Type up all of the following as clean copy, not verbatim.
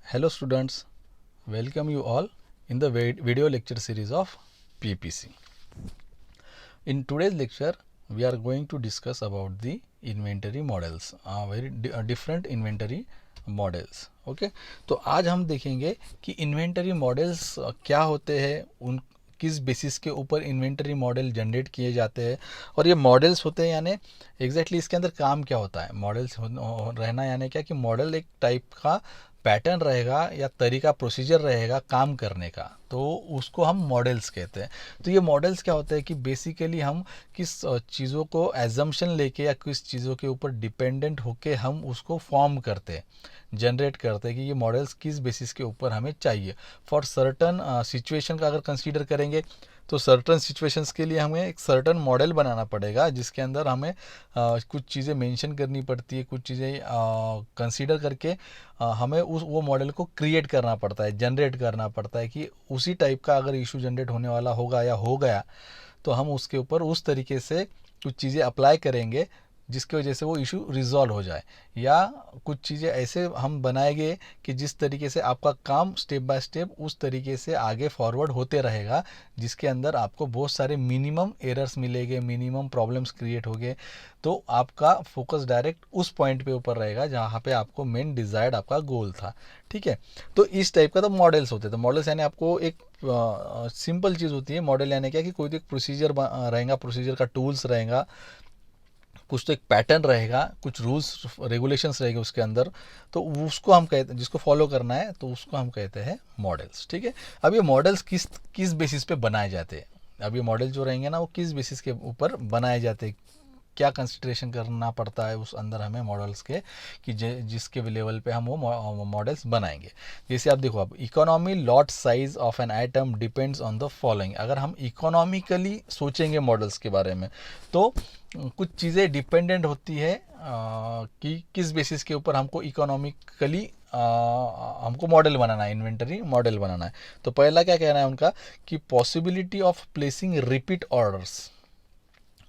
Hello students, welcome you all in the video lecture series of PPC. In today's lecture, we are going to discuss about the inventory models, different inventory models. Okay, तो आज हम देखेंगे कि inventory models क्या होते हैं, उन किस बेसिस के ऊपर इन्वेंटरी मॉडल जनरेट किए जाते हैं और ये मॉडल्स होते हैं यानी एग्जैक्टली इसके अंदर काम क्या होता है। मॉडल्स रहना यानी क्या कि मॉडल एक टाइप का पैटर्न रहेगा या तरीका प्रोसीजर रहेगा काम करने का, तो उसको हम मॉडल्स कहते हैं। तो ये मॉडल्स क्या होते हैं कि बेसिकली हम किस चीज़ों को एजम्पशन लेके या किस चीज़ों के ऊपर डिपेंडेंट होके हम उसको फॉर्म करते हैं, जनरेट करते हैं कि ये मॉडल्स किस बेसिस के ऊपर हमें चाहिए। फॉर सर्टन सिचुएशन का अगर कंसीडर करेंगे तो सर्टन सिचुएशंस के लिए हमें एक सर्टन मॉडल बनाना पड़ेगा जिसके अंदर हमें कुछ चीज़ें मेंशन करनी पड़ती है, कुछ चीज़ें कंसीडर करके हमें वो मॉडल को क्रिएट करना पड़ता है, जनरेट करना पड़ता है कि उसी टाइप का अगर इशू जनरेट होने वाला होगा या हो गया तो हम उसके ऊपर उस तरीके से कुछ चीज़ें अप्लाई करेंगे जिसकी वजह से वो इशू रिजॉल्व हो जाए, या कुछ चीज़ें ऐसे हम बनाएंगे कि जिस तरीके से आपका काम स्टेप बाय स्टेप उस तरीके से आगे फॉरवर्ड होते रहेगा, जिसके अंदर आपको बहुत सारे मिनिमम एरर्स मिलेंगे, मिनिमम प्रॉब्लम्स क्रिएट होंगे। तो आपका फोकस डायरेक्ट उस पॉइंट पे ऊपर रहेगा जहाँ पे आपको मेन डिज़ायर्ड आपका गोल था। ठीक है, तो इस टाइप का तो मॉडल्स होते थे। मॉडल्स यानी आपको एक सिंपल चीज़ होती है। मॉडल यानी क्या कि कोई तो एक प्रोसीजर रहेगा, प्रोसीजर का टूल्स रहेगा, कुछ तो एक पैटर्न रहेगा, कुछ रूल्स रेगुलेशंस रहेंगे उसके अंदर, तो उसको हम कहते हैं, जिसको फॉलो करना है तो उसको हम कहते हैं मॉडल्स। ठीक है, अब ये मॉडल्स किस किस बेसिस पे बनाए जाते हैं, अब ये मॉडल जो रहेंगे ना वो किस बेसिस के ऊपर बनाए जाते हैं, क्या कंसिडरेशन करना पड़ता है उस अंदर हमें मॉडल्स के कि जिसके लेवल पे हम वो मॉडल्स बनाएंगे। जैसे आप देखो, अब economy lot size of an item depends on the following. अगर हम इकोनॉमिकली सोचेंगे मॉडल्स के बारे में तो कुछ चीज़ें डिपेंडेंट होती है कि किस बेसिस के ऊपर हमको इकोनॉमिकली हमको मॉडल बनाना है, इन्वेंटरी मॉडल बनाना है। तो पहला क्या कहना है उनका कि possibility of placing repeat orders.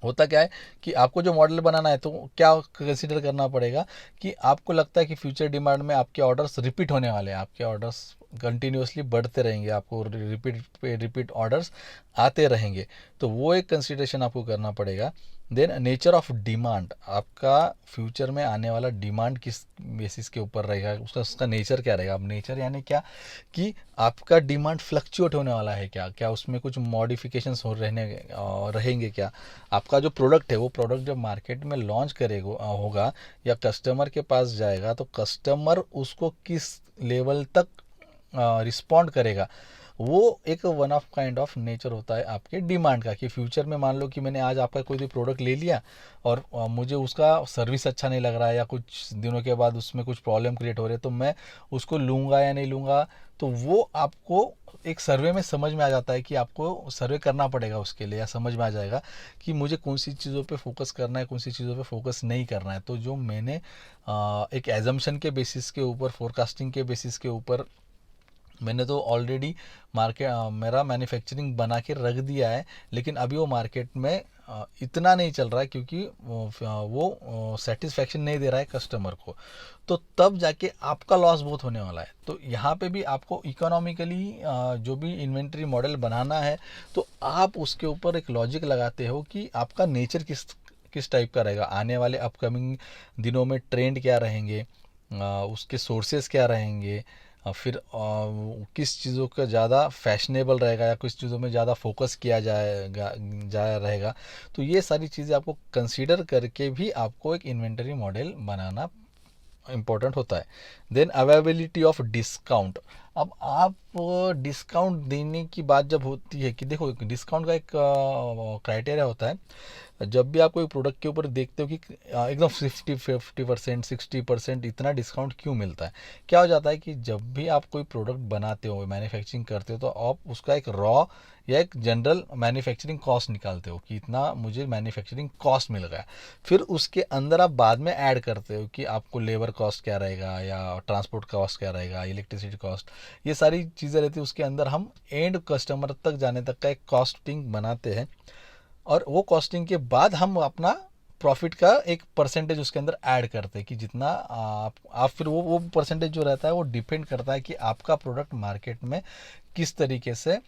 होता क्या है कि आपको जो मॉडल बनाना है तो क्या कंसिडर करना पड़ेगा कि आपको लगता है कि फ्यूचर डिमांड में आपके ऑर्डर्स रिपीट होने वाले हैं, आपके ऑर्डर्स कंटिन्यूसली बढ़ते रहेंगे, आपको रिपीट पे रिपीट ऑर्डर्स आते रहेंगे, तो वो एक कंसिडरेशन आपको करना पड़ेगा। देन नेचर ऑफ डिमांड, आपका फ्यूचर में आने वाला डिमांड किस बेसिस के ऊपर रहेगा, उसका उसका नेचर क्या रहेगा। अब नेचर यानी क्या कि आपका डिमांड फ्लक्चुएट होने वाला है क्या, क्या उसमें कुछ मॉडिफिकेशंस रहेंगे क्या। आपका जो प्रोडक्ट है वो प्रोडक्ट जब मार्केट में लॉन्च करेगा होगा या कस्टमर के पास जाएगा तो कस्टमर उसको किस लेवल तक रिस्पॉन्ड करेगा, वो एक one of kind of nature होता है आपके डिमांड का। कि फ्यूचर में मान लो कि मैंने आज आपका कोई भी प्रोडक्ट ले लिया और मुझे उसका सर्विस अच्छा नहीं लग रहा है या कुछ दिनों के बाद उसमें कुछ प्रॉब्लम क्रिएट हो रही है, तो मैं उसको लूँगा या नहीं लूँगा, तो वो आपको एक सर्वे में समझ में आ जाता है कि आपको सर्वे करना पड़ेगा उसके लिए, या समझ में आ जाएगा कि मुझे कौन सी चीज़ों पे फोकस करना है, कौन सी चीज़ों पे फोकस नहीं करना है। तो जो मैंने एक एजम्पशन के बेसिस के ऊपर, फोरकास्टिंग के बेसिस के ऊपर मैंने तो ऑलरेडी मार्केट मेरा मैन्युफैक्चरिंग बना के रख दिया है, लेकिन अभी वो मार्केट में इतना नहीं चल रहा है क्योंकि वो सेटिस्फैक्शन नहीं दे रहा है कस्टमर को, तो तब जाके आपका लॉस बहुत होने वाला है। तो यहाँ पे भी आपको इकोनॉमिकली जो भी इन्वेंट्री मॉडल बनाना है तो आप उसके ऊपर एक लॉजिक लगाते हो कि आपका नेचर किस किस टाइप का रहेगा, आने वाले अपकमिंग दिनों में ट्रेंड क्या रहेंगे, उसके सोर्सेस क्या रहेंगे, फिर किस चीज़ों का ज़्यादा फैशनेबल रहेगा या किस चीज़ों में ज़्यादा फोकस किया जाया रहेगा। तो ये सारी चीज़ें आपको कंसीडर करके भी आपको एक इन्वेंटरी मॉडल बनाना इम्पोर्टेंट होता है। Then availability of discount. अब आप डिस्काउंट देने की बात जब होती है कि देखो डिस्काउंट का एक क्राइटेरिया होता है, जब भी आप कोई प्रोडक्ट के ऊपर देखते हो कि एकदम 50% 60% इतना डिस्काउंट क्यों मिलता है। क्या हो जाता है कि जब भी आप कोई प्रोडक्ट बनाते हो, मैन्युफैक्चरिंग करते हो, तो आप उसका एक रॉ या एक जनरल मैन्युफैक्चरिंग कॉस्ट निकालते हो कि इतना मुझे मैन्युफैक्चरिंग कॉस्ट मिल गया। फिर उसके अंदर आप बाद में ऐड करते हो कि आपको लेबर कॉस्ट क्या रहेगा या ट्रांसपोर्ट कॉस्ट क्या रहेगा, इलेक्ट्रिसिटी कॉस्ट, ये सारी चीज़ें रहती है। उसके अंदर हम एंड कस्टमर तक जाने तक का एक कॉस्टिंग बनाते हैं और वो कॉस्टिंग के बाद हम अपना प्रॉफिट का एक परसेंटेज उसके अंदर ऐड करते हैं कि जितना आप फिर वो परसेंटेज जो रहता है वो डिपेंड करता है कि आपका प्रोडक्ट मार्केट में किस तरीके से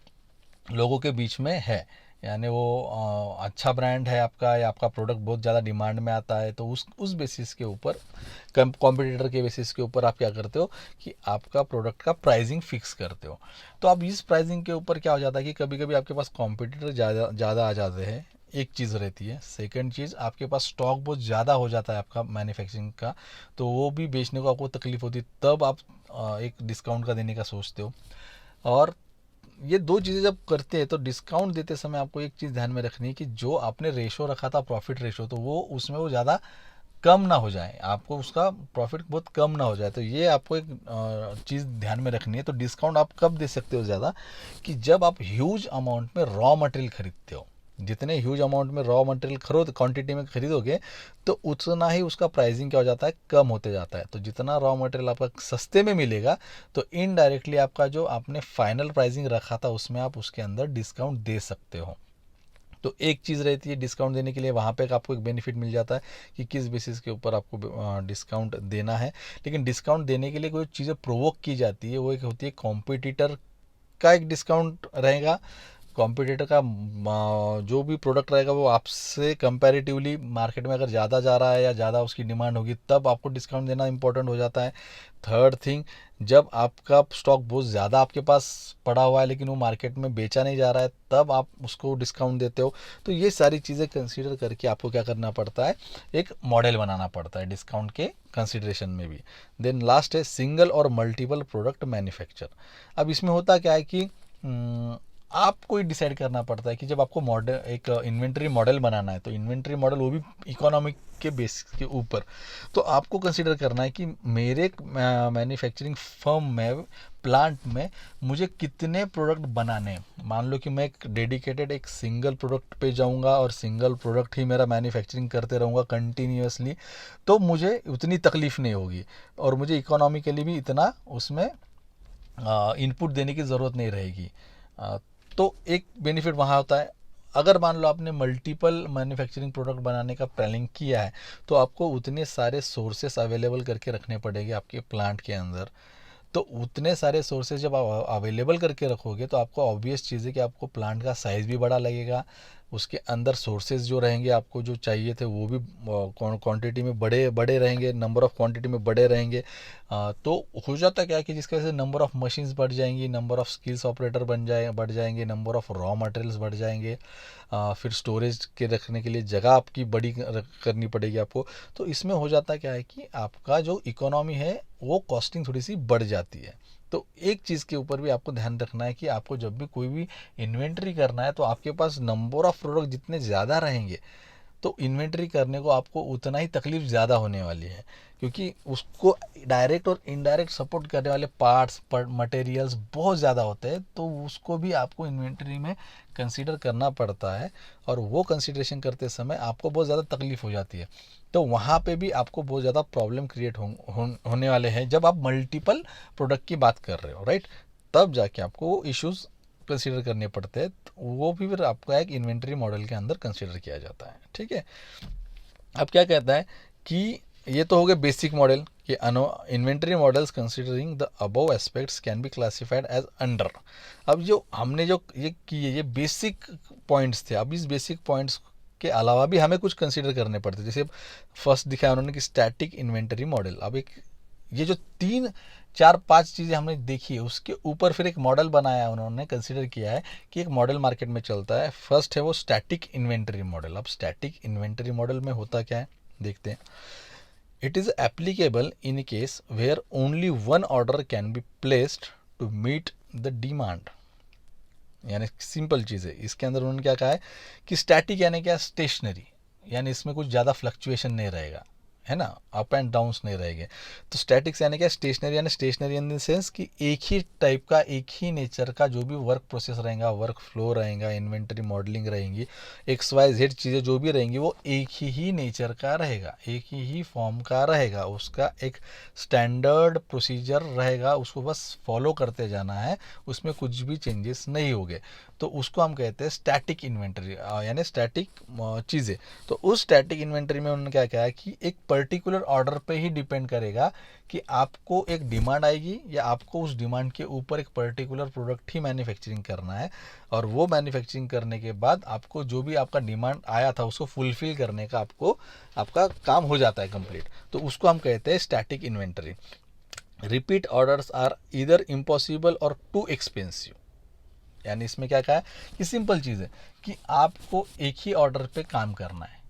लोगों के बीच में है। यानी वो अच्छा ब्रांड है आपका, या आपका प्रोडक्ट बहुत ज़्यादा डिमांड में आता है, तो उस बेसिस के ऊपर, कॉम्पिटिटर के बेसिस के ऊपर आप क्या करते हो कि आपका प्रोडक्ट का प्राइसिंग फिक्स करते हो। तो अब इस प्राइसिंग के ऊपर क्या हो जाता है कि कभी कभी आपके पास कॉम्पिटिटर ज़्यादा आ जाते हैं, एक चीज़ रहती है। सेकंड चीज़, आपके पास स्टॉक बहुत ज़्यादा हो जाता है आपका मैन्युफैक्चरिंग का, तो वो भी बेचने को आपको तकलीफ होती है, तब आप एक डिस्काउंट का देने का सोचते हो। और ये दो चीज़ें जब करते हैं तो डिस्काउंट देते समय आपको एक चीज़ ध्यान में रखनी है कि जो आपने रेशो रखा था प्रॉफिट रेशो, तो वो उसमें वो ज़्यादा कम ना हो जाए, आपको उसका प्रॉफिट बहुत कम ना हो जाए। तो ये आपको एक चीज़ ध्यान में रखनी है। तो डिस्काउंट आप कब दे सकते हो ज़्यादा, कि जब आप ह्यूज अमाउंट में रॉ मटेरियल खरीदते हो। जितने ह्यूज अमाउंट में रॉ मटेरियल क्वांटिटी में खरीदोगे, तो उतना ही उसका प्राइसिंग क्या हो जाता है, कम होते जाता है। तो जितना रॉ मटेरियल आपका सस्ते में मिलेगा, तो इनडायरेक्टली आपका जो आपने फाइनल प्राइसिंग रखा था उसमें आप उसके अंदर डिस्काउंट दे सकते हो। तो एक चीज़ रहती है डिस्काउंट देने के लिए, वहाँ पे आपको एक बेनिफिट मिल जाता है कि किस बेसिस के ऊपर आपको डिस्काउंट देना है। लेकिन डिस्काउंट देने के लिए कोई चीज़ें प्रोवोक की जाती है, वो एक होती है कॉम्पिटिटर का एक डिस्काउंट रहेगा। कॉम्पिटिटर का जो भी प्रोडक्ट रहेगा वो आपसे कंपैरेटिवली मार्केट में अगर ज़्यादा जा रहा है या ज़्यादा उसकी डिमांड होगी, तब आपको डिस्काउंट देना इंपॉर्टेंट हो जाता है। थर्ड थिंग, जब आपका स्टॉक बहुत ज़्यादा आपके पास पड़ा हुआ है लेकिन वो मार्केट में बेचा नहीं जा रहा है, तब आप उसको डिस्काउंट देते हो। तो ये सारी चीज़ें कंसीडर करके आपको क्या करना पड़ता है, एक मॉडल बनाना पड़ता है डिस्काउंट के कंसिडरेशन में भी। देन लास्ट है सिंगल और मल्टीपल प्रोडक्ट मैन्युफैक्चर। अब इसमें होता क्या है कि आपको ही डिसाइड करना पड़ता है कि जब आपको मॉडल एक इन्वेंट्री मॉडल बनाना है, तो इन्वेंट्री मॉडल वो भी इकोनॉमिक के बेस के ऊपर, तो आपको कंसीडर करना है कि मेरे मैन्युफैक्चरिंग फर्म में, प्लांट में मुझे कितने प्रोडक्ट बनाने हैं। मान लो कि मैं एक डेडिकेटेड एक सिंगल प्रोडक्ट पे जाऊंगा और सिंगल प्रोडक्ट ही मेरा मैन्युफैक्चरिंग करते रहूँगा कंटिन्यूसली, तो मुझे उतनी तकलीफ नहीं होगी और मुझे इकोनॉमिकली भी इतना उसमें इनपुट देने की ज़रूरत नहीं रहेगी। तो एक बेनिफिट वहाँ होता है। अगर मान लो आपने मल्टीपल मैन्युफैक्चरिंग प्रोडक्ट बनाने का प्लानिंग किया है, तो आपको उतने सारे सोर्सेस अवेलेबल करके रखने पड़ेंगे आपके प्लांट के अंदर। तो उतने सारे सोर्सेज जब आप अवेलेबल करके रखोगे, तो आपको ऑब्वियस चीज़ है कि आपको प्लांट का साइज़ भी बड़ा लगेगा, उसके अंदर सोर्सेज जो रहेंगे आपको जो चाहिए थे वो भी क्वांटिटी में बड़े बड़े रहेंगे, नंबर ऑफ़ क्वांटिटी में बड़े रहेंगे। तो हो जाता क्या है कि जिसकी वजह से नंबर ऑफ़ मशीन्स बढ़ जाएंगी, नंबर ऑफ़ स्किल्स ऑपरेटर बढ़ जाएंगे, नंबर ऑफ़ रॉ मटेरियल्स बढ़ जाएंगे, फिर स्टोरेज के रखने के लिए जगह आपकी बड़ी करनी पड़ेगी आपको। तो इसमें हो जाता क्या है कि आपका जो इकोनॉमी है वो कॉस्टिंग थोड़ी सी बढ़ जाती है। तो एक चीज़ के ऊपर भी आपको ध्यान रखना है कि आपको जब भी कोई भी इन्वेंट्री करना है, तो आपके पास नंबर ऑफ़ प्रोडक्ट जितने ज़्यादा रहेंगे, तो इन्वेंट्री करने को आपको उतना ही तकलीफ ज़्यादा होने वाली है, क्योंकि उसको डायरेक्ट और इनडायरेक्ट सपोर्ट करने वाले पार्ट्स मटेरियल्स बहुत ज़्यादा होते हैं, तो उसको भी आपको इन्वेंट्री में कंसीडर करना पड़ता है। और वो कंसीडरेशन करते समय आपको बहुत ज़्यादा तकलीफ हो जाती है। तो वहाँ पे भी आपको बहुत ज़्यादा प्रॉब्लम क्रिएट होने वाले हैं जब आप मल्टीपल प्रोडक्ट की बात कर रहे हो, राइट। तब जाके आपको वो इश्यूज़ कंसीडर करने पड़ते हैं, तो वो भी फिर आपका एक इन्वेंट्री मॉडल के अंदर कंसीडर किया जाता है, ठीक है। अब क्या कहता है कि ये तो हो गए बेसिक मॉडल कि inventory models considering the above aspects can be classified as under. अब जो हमने जो ये किए ये बेसिक पॉइंट्स थे। अब इस बेसिक पॉइंट्स के अलावा भी हमें कुछ कंसीडर करने पड़ते, जैसे फर्स्ट दिखाया उन्होंने कि स्टैटिक इन्वेंटरी मॉडल। अब एक ये जो 3 4 5 चीज़ें हमने देखी है, उसके ऊपर फिर एक मॉडल बनाया उन्होंने, कंसीडर किया है कि एक मॉडल मार्केट में चलता है। फर्स्ट है वो स्टैटिक इन्वेंटरी मॉडल। अब स्टैटिक इन्वेंटरी मॉडल में होता क्या है, देखते हैं। It is applicable in case where only one order can be placed to meet the demand. यानी सिंपल चीज़ है, इसके अंदर उन्होंने क्या कहा है कि स्टैटिक यानी क्या, स्टेशनरी, यानी इसमें कुछ ज़्यादा फ्लक्चुएशन नहीं रहेगा। है ना, अप एंड डाउन्स नहीं रहेंगे। तो स्टैटिक्स यानी क्या, स्टेशनरी यानी स्टेशनरी इन द सेंस कि एक ही टाइप का, एक ही नेचर का जो भी वर्क प्रोसेस रहेगा, वर्क फ्लो रहेगा, इन्वेंटरी मॉडलिंग रहेंगी, एक्स वाई जेड चीज़ें जो भी रहेंगी वो एक ही नेचर का रहेगा, एक ही फॉर्म का रहेगा, उसका एक स्टैंडर्ड प्रोसीजर रहेगा, उसको बस फॉलो करते जाना है, उसमें कुछ भी चेंजेस नहीं होंगे। तो उसको हम कहते हैं स्टैटिक इन्वेंटरी, यानी स्टैटिक चीज़ें। तो उस स्टैटिक इन्वेंटरी में उन्होंने क्या कहा है कि एक पर्टिकुलर ऑर्डर पे ही डिपेंड करेगा कि आपको एक डिमांड आएगी या आपको उस डिमांड के ऊपर एक पर्टिकुलर प्रोडक्ट ही मैन्युफैक्चरिंग करना है, और वो मैन्युफैक्चरिंग करने के बाद आपको जो भी आपका डिमांड आया था उसको फुलफिल करने का आपको आपका काम हो जाता है कंप्लीट। तो उसको हम कहते हैं static inventory. Repeat orders are either impossible or too expensive. यानी इसमें क्या कहा है कि सिंपल चीज़ है कि आपको एक ही ऑर्डर पे काम करना है।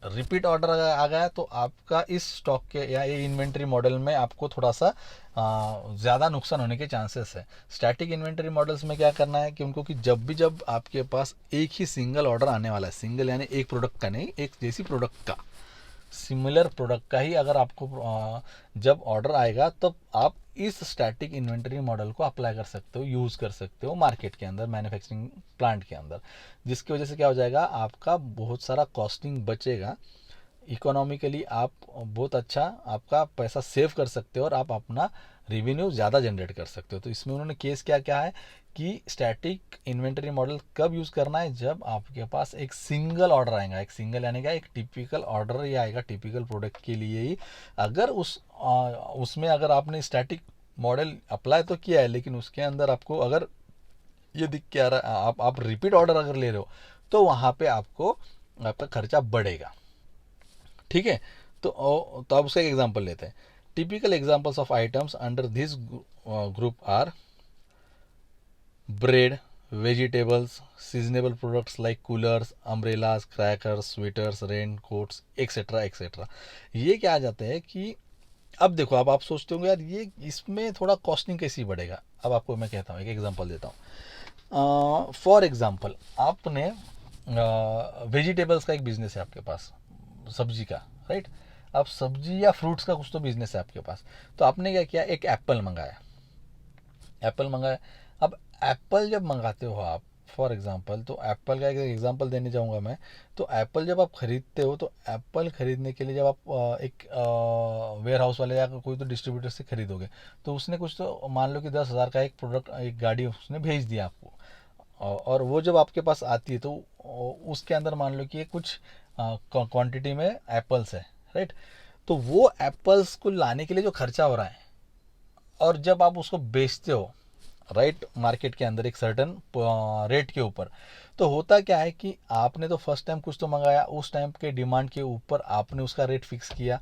रिपीट ऑर्डर अगर आ गया तो आपका इस स्टॉक के या ये इन्वेंट्री मॉडल में आपको थोड़ा सा ज़्यादा नुकसान होने के चांसेस है। स्टैटिक इन्वेंट्री मॉडल्स में क्या करना है कि उनको कि जब आपके पास एक ही सिंगल ऑर्डर आने वाला है, सिंगल यानी एक प्रोडक्ट का नहीं, एक जैसी प्रोडक्ट का, सिमिलर प्रोडक्ट का ही अगर आपको जब ऑर्डर आएगा तब आप इस स्टैटिक इन्वेंटरी मॉडल को अप्लाई कर सकते हो, यूज़ कर सकते हो मार्केट के अंदर, मैन्युफैक्चरिंग प्लांट के अंदर, जिसकी वजह से क्या हो जाएगा, आपका बहुत सारा कॉस्टिंग बचेगा, इकोनॉमिकली आप बहुत अच्छा आपका पैसा सेव कर सकते हो और आप अपना रेवेन्यू ज़्यादा जनरेट कर सकते हो। तो इसमें उन्होंने केस क्या क्या है कि स्टैटिक इन्वेंटरी मॉडल कब यूज़ करना है, जब आपके पास एक सिंगल ऑर्डर आएगा, एक सिंगल यानी क्या, एक टिपिकल ऑर्डर ही आएगा टिपिकल प्रोडक्ट के लिए ही। अगर उसमें अगर आपने स्टैटिक मॉडल अप्लाई तो किया है, लेकिन उसके अंदर आपको अगर ये दिख के आ रहा है, आप रिपीट ऑर्डर अगर ले रहे हो, तो वहाँ पे आपको आपका खर्चा बढ़ेगा। ठीक है। तो अब उसका एक एग्जांपल लेते हैं। Typical examples of items under this group are bread, vegetables, seasonable products like coolers, umbrellas, crackers, sweaters, rain coats, etcetera etcetera. ये क्या आ जाते हैं कि अब देखो, अब आप सोचते होंगे यार ये इसमें थोड़ा कॉस्टिंग कैसी बढ़ेगा। अब आपको मैं कहता हूँ, एक एग्जांपल देता हूँ। फॉर एग्जांपल आपने वेजिटेबल्स का एक बिजनेस है आपके पास, सब्जी का, राइट। अब सब्जी या फ्रूट्स का कुछ तो बिजनेस है आपके पास। तो आपने क्या किया, एक एप्पल मंगाया, एप्पल मंगाया। अब एप्पल जब मंगाते हो आप, फॉर एग्जांपल, तो एप्पल का एक एग्जांपल देने जाऊंगा मैं। तो एप्पल जब आप खरीदते हो, तो एप्पल खरीदने के लिए जब आप एक वेयर हाउस वाले या कोई तो डिस्ट्रीब्यूटर से खरीदोगे, तो उसने कुछ तो मान लो कि 10,000 का एक प्रोडक्ट, एक गाड़ी उसने भेज दिया आपको, और वो जब आपके पास आती है तो उसके अंदर मान लो कि कुछ क्वांटिटी में एप्पल्स है, राइट। तो वो एप्पल्स को लाने के लिए जो खर्चा हो रहा है, और जब आप उसको बेचते हो, राइट, मार्केट के अंदर एक सर्टन रेट के ऊपर, तो होता क्या है कि आपने तो फर्स्ट टाइम कुछ तो मंगाया, उस टाइम के डिमांड के ऊपर आपने उसका रेट फिक्स किया,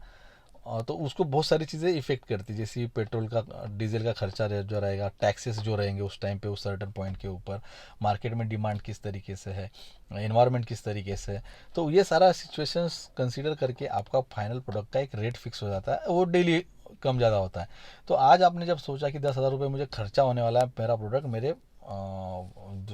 तो उसको बहुत सारी चीज़ें इफेक्ट करती है, जैसे पेट्रोल का, डीजल का खर्चा जो रहेगा, टैक्सेस जो रहेंगे उस टाइम पे उस सर्टन पॉइंट के ऊपर, मार्केट में डिमांड किस तरीके से है, इन्वायरमेंट किस तरीके से है। तो ये सारा सिचुएशंस कंसीडर करके आपका फाइनल प्रोडक्ट का एक रेट फिक्स हो जाता है, वो डेली कम ज़्यादा होता है। तो आज आपने जब सोचा कि 10,000 रुपये मुझे खर्चा होने वाला है मेरा प्रोडक्ट मेरे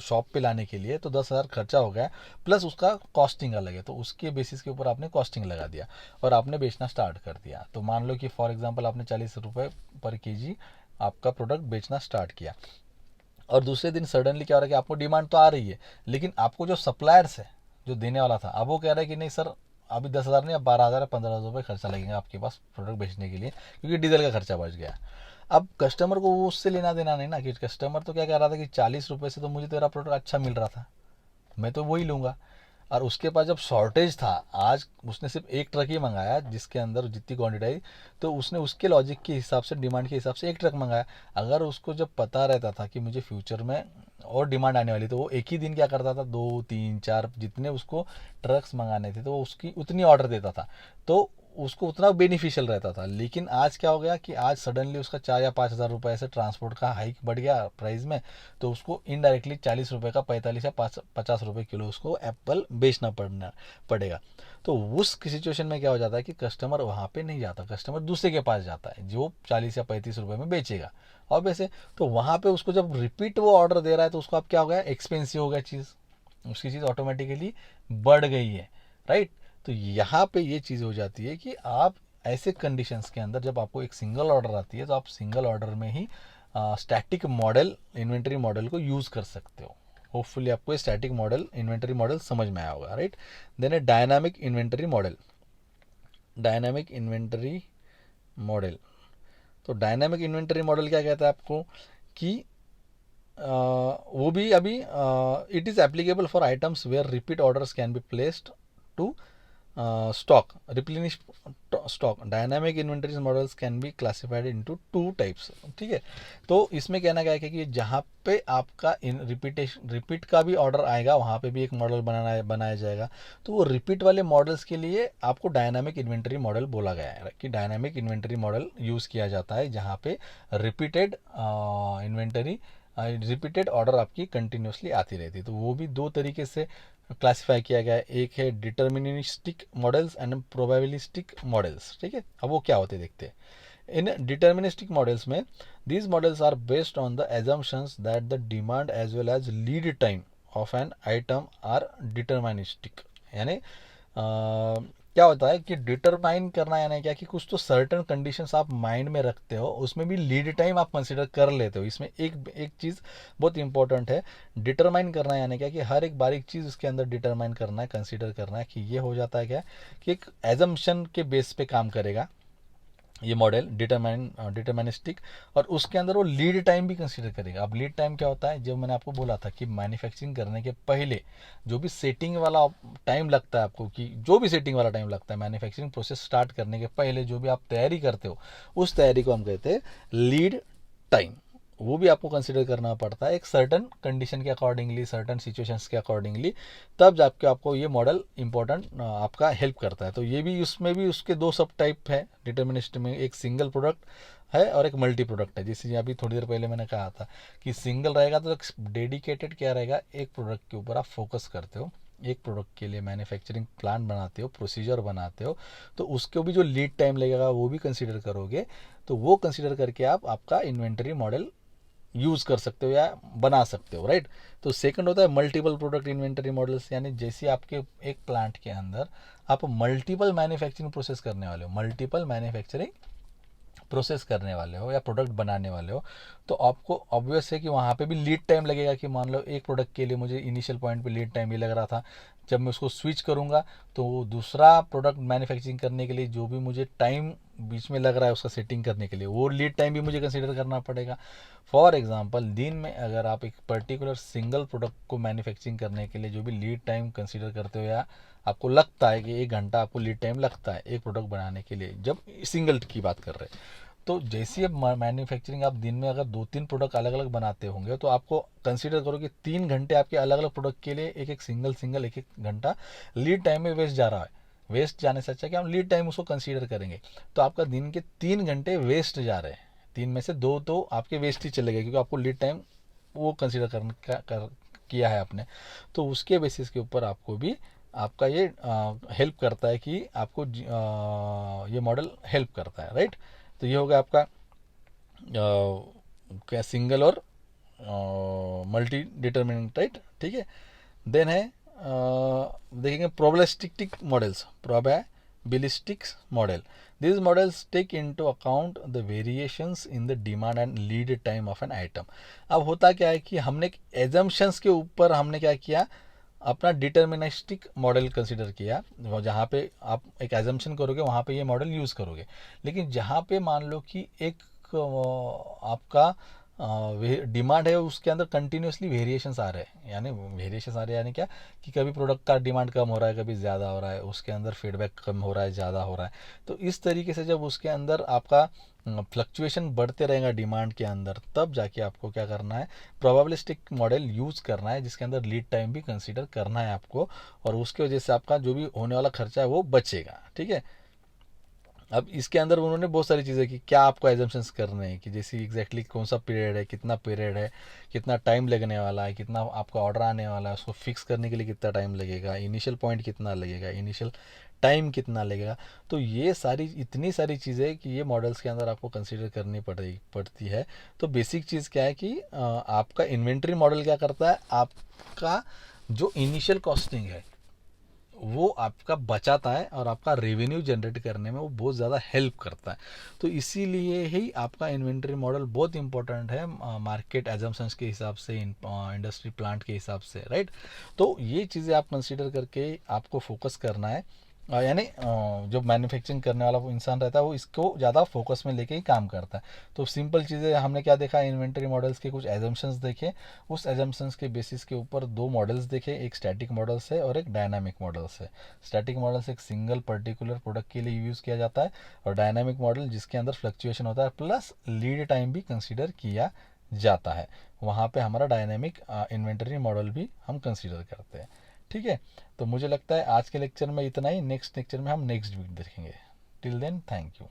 शॉप पे लाने के लिए, तो 10,000 खर्चा हो गया, प्लस उसका कॉस्टिंग अलग है, तो उसके बेसिस के ऊपर आपने कॉस्टिंग लगा दिया और आपने बेचना स्टार्ट कर दिया। तो मान लो कि फॉर एग्जांपल आपने 40 रुपये पर केजी आपका प्रोडक्ट बेचना स्टार्ट किया, और दूसरे दिन सडनली क्या हो रहा है कि आपको डिमांड तो आ रही है, लेकिन आपको जो सप्लायर्स है, जो देने वाला था, अब वो कह रहा है कि नहीं सर, अभी 10,000 नहीं, अब 12,000 या 15,000 रुपये खर्चा लगेगा आपके पास प्रोडक्ट बेचने के लिए, क्योंकि डीजल का खर्चा बढ़ गया। अब कस्टमर को वो उससे लेना देना नहीं ना, कि कस्टमर तो क्या कह रहा था कि 40 रुपये से तो मुझे तेरा प्रोडक्ट अच्छा मिल रहा था, मैं तो वही लूँगा। और उसके पास जब शॉर्टेज था, आज उसने सिर्फ एक ट्रक ही मंगाया जिसके अंदर जितनी क्वांटिटी आई, तो उसने उसके लॉजिक के हिसाब से, डिमांड के हिसाब से एक ट्रक मंगाया। अगर उसको जब पता रहता था कि मुझे फ्यूचर में और डिमांड आने वाली, तो वो एक ही दिन क्या करता था, 2 3 4 जितने उसको ट्रक्स मंगाने थे तो वो उसकी उतनी ऑर्डर देता था, तो उसको उतना बेनिफिशियल रहता था। लेकिन आज क्या हो गया कि आज सडनली उसका 4 या 5 हज़ार रुपये से ट्रांसपोर्ट का हाइक बढ़ गया प्राइस में, तो उसको इनडायरेक्टली 40 रुपये का 45 या 50 रुपये किलो उसको एप्पल बेचना पड़ेगा। तो उस सिचुएशन में क्या हो जाता है कि कस्टमर वहाँ पे नहीं जाता, कस्टमर दूसरे के पास जाता है जो 40 या 35 रुपये में बेचेगा, और वैसे तो वहाँ पे उसको जब रिपीट वो ऑर्डर दे रहा है, तो उसको अब क्या हो गया, एक्सपेंसिव हो गया चीज़, उसकी चीज़ ऑटोमेटिकली बढ़ गई है, राइट। तो यहाँ पे ये चीज़ हो जाती है कि आप ऐसे कंडीशंस के अंदर जब आपको एक सिंगल ऑर्डर आती है तो आप सिंगल ऑर्डर में ही स्टैटिक मॉडल, इन्वेंटरी मॉडल को यूज़ कर सकते हो। होपफुली आपको स्टैटिक मॉडल, इन्वेंटरी मॉडल समझ में आया होगा, right. Then a dynamic inventory model. Dynamic inventory model, तो डायनामिक इन्वेंटरी मॉडल क्या कहता है आपको कि वो भी अभी it is applicable for items where repeat orders can be placed to stock, replenish stock. Dynamic inventory models can be classified into two types, ठीक है। तो इसमें कहना क्या है कि जहाँ पे आपका इन रिपीट का भी ऑर्डर आएगा वहाँ पे भी एक मॉडल बनाया जाएगा। तो वो रिपीट वाले मॉडल्स के लिए आपको डायनामिक इन्वेंटरी मॉडल बोला गया है कि डायनामिक इन्वेंटरी मॉडल यूज़ किया जाता है जहाँ पे रिपीटेड इन्वेंटरी, रिपीटेड ऑर्डर आपकी कंटिन्यूसली आती रहती है। तो वो भी दो तरीके से क्लासिफाई किया गया है, एक है deterministic models and probabilistic models, ठीक है। अब वो क्या होते देखते हैं। इन डिटर्मिनिस्टिक मॉडल्स में these models are based on the assumptions that the demand as well as lead time of an item are deterministic. यानी क्या होता है कि डिटरमाइन करना, यानी क्या कि कुछ तो सर्टन कंडीशंस आप माइंड में रखते हो, उसमें भी लीड टाइम आप कंसिडर कर लेते हो। इसमें एक चीज़ बहुत इंपॉर्टेंट है, डिटरमाइन करना, यानी क्या कि हर एक बारीक चीज़ उसके अंदर डिटरमाइन करना है, कंसिडर करना है कि ये हो जाता है क्या कि एक एजम्पशन के बेस पे काम करेगा ये मॉडल डिटरमिनिस्टिक, और उसके अंदर वो लीड टाइम भी कंसीडर करेगा। अब लीड टाइम क्या होता है, जो मैंने आपको बोला था कि मैन्युफैक्चरिंग करने के पहले जो भी सेटिंग वाला टाइम लगता है आपको, कि जो भी सेटिंग वाला टाइम लगता है मैन्युफैक्चरिंग प्रोसेस स्टार्ट करने के पहले जो भी आप तैयारी करते हो, उस तैयारी को हम कहते हैं लीड टाइम। वो भी आपको कंसिडर करना पड़ता है एक सर्टन कंडीशन के अकॉर्डिंगली, सर्टन सिचुएशंस के अकॉर्डिंगली, तब जाके आपको ये मॉडल इंपॉर्टेंट आपका हेल्प करता है। तो ये भी, उसमें भी उसके दो सब टाइप है डिटर्मिनिस्ट में, एक सिंगल प्रोडक्ट है और एक मल्टी प्रोडक्ट है। जैसे अभी थोड़ी देर पहले मैंने कहा था कि सिंगल रहेगा तो डेडिकेटेड क्या रहेगा, एक प्रोडक्ट के ऊपर आप फोकस करते हो, एक प्रोडक्ट के लिए मैन्युफैक्चरिंग प्लान बनाते हो, प्रोसीजर बनाते हो, तो उसको भी जो लीड टाइम लगेगा वो भी कंसीडर करोगे। तो वो कंसीडर करके आप आपका इन्वेंटरी मॉडल यूज़ कर सकते हो या बना सकते हो, राइट। तो सेकंड होता है मल्टीपल प्रोडक्ट इन्वेंटरी मॉडल्स, यानी जैसे आपके एक प्लांट के अंदर आप मल्टीपल मैन्युफैक्चरिंग प्रोसेस करने वाले हो, मल्टीपल मैन्युफैक्चरिंग प्रोसेस करने वाले हो या प्रोडक्ट बनाने वाले हो, तो आपको ऑब्वियस है कि वहाँ पे भी लीड टाइम लगेगा। कि मान लो एक प्रोडक्ट के लिए मुझे इनिशियल पॉइंट पे लीड टाइम ये लग रहा था, जब मैं उसको स्विच करूँगा तो दूसरा प्रोडक्ट मैन्युफैक्चरिंग करने के लिए जो भी मुझे टाइम बीच में लग रहा है उसका सेटिंग करने के लिए, वो लीड टाइम भी मुझे कंसिडर करना पड़ेगा। फॉर एग्जांपल, दिन में अगर आप एक पर्टिकुलर सिंगल प्रोडक्ट को मैन्युफैक्चरिंग करने के लिए जो भी लीड टाइम कंसिडर करते हो, या आपको लगता है कि 1 घंटा आपको लीड टाइम लगता है एक प्रोडक्ट बनाने के लिए, जब सिंगल की बात कर रहे हैं, तो जैसी अब मैन्युफैक्चरिंग आप दिन में अगर 2-3 प्रोडक्ट अलग अलग बनाते होंगे, तो आपको कंसीडर करो कि 3 घंटे आपके अलग अलग प्रोडक्ट के लिए एक एक सिंगल एक एक घंटा लीड टाइम में वेस्ट जा रहा है। वेस्ट जाने से अच्छा कि हम लीड टाइम उसको कंसीडर करेंगे, तो आपका दिन के 3 घंटे वेस्ट जा रहे हैं, 3 में से 2 तो आपके वेस्ट ही चले गए, क्योंकि आपको लीड टाइम वो कंसीडर किया है आपने। तो उसके बेसिस के ऊपर आपको भी आपका ये हेल्प करता है कि आपको ये मॉडल हेल्प करता है, राइट। तो ये हो गया आपका क्या सिंगल और मल्टी डिटर्मिनेंट, राइट, ठीक है। देन है देखेंगे probabilistic models, probabilistic model. These models take into account the variations in the demand and lead time of an item. अब होता क्या है कि हमने एक एजम्पशंस के ऊपर हमने क्या किया, अपना डिटर्मिनिस्टिक मॉडल कंसिडर किया, जहाँ पे आप एक एजम्पशन करोगे वहाँ पे ये मॉडल यूज़ करोगे। लेकिन जहाँ पे मान लो कि एक आपका डिमांड है, उसके अंदर कंटिन्यूसली वेरिएशंस आ रहे हैं, यानी वेरिएशंस आ रहे हैं यानी क्या कि कभी प्रोडक्ट का डिमांड कम हो रहा है, कभी ज़्यादा हो रहा है, उसके अंदर फीडबैक कम हो रहा है, ज़्यादा हो रहा है। तो इस तरीके से जब उसके अंदर आपका फ्लक्चुएशन बढ़ते रहेगा डिमांड के अंदर, तब जाके आपको क्या करना है, प्रोबेबिलिस्टिक मॉडल यूज़ करना है, जिसके अंदर लीड टाइम भी कंसीडर करना है आपको, और उसकी वजह से आपका जो भी होने वाला खर्चा है वो बचेगा, ठीक है। अब इसके अंदर उन्होंने बहुत सारी चीज़ें की, क्या आपको एजम्पशंस करने हैं कि जैसे एग्जैक्टली कौन सा पीरियड है, कितना पीरियड है, कितना टाइम लगने वाला है, कितना आपका ऑर्डर आने वाला है, उसको फिक्स करने के लिए कितना टाइम लगेगा, इनिशियल पॉइंट कितना लगेगा, इनिशियल टाइम कितना लगेगा। तो ये सारी इतनी सारी चीज़ें कि ये मॉडल्स के अंदर आपको कंसीडर करनी पड़ती है। तो बेसिक चीज़ क्या है कि आपका इन्वेंट्री मॉडल क्या करता है, आपका जो इनिशियल कॉस्टिंग है वो आपका बचाता है और आपका रेवेन्यू जनरेट करने में वो बहुत ज़्यादा हेल्प करता है। तो इसीलिए ही आपका इन्वेंटरी मॉडल बहुत इंपॉर्टेंट है मार्केट एजम्पशंस के हिसाब से, इंडस्ट्री प्लांट के हिसाब से, राइट। तो ये चीज़ें आप कंसीडर करके आपको फोकस करना है। यानी जो मैन्युफैक्चरिंग करने वाला वो इंसान रहता है वो इसको ज़्यादा फोकस में लेके ही काम करता है। तो सिंपल चीज़ें हमने क्या देखा, इन्वेंटरी मॉडल्स के कुछ एजम्पशंस देखे, उस एजम्पशंस के बेसिस के ऊपर दो मॉडल्स देखे, एक स्टैटिक मॉडल्स है और एक डायनामिक मॉडल्स है। स्टैटिक मॉडल्स एक सिंगल पर्टिकुलर प्रोडक्ट के लिए यूज़ किया जाता है, और डायनामिक मॉडल जिसके अंदर फ्लक्चुएशन होता है प्लस लीड टाइम भी कंसिडर किया जाता है, वहाँ पे हमारा डायनेमिक इन्वेंटरी मॉडल भी हम कंसिडर करते हैं। ठीक है, तो मुझे लगता है आज के लेक्चर में इतना ही। नेक्स्ट लेक्चर में हम नेक्स्ट वीक देखेंगे। Till then, thank you.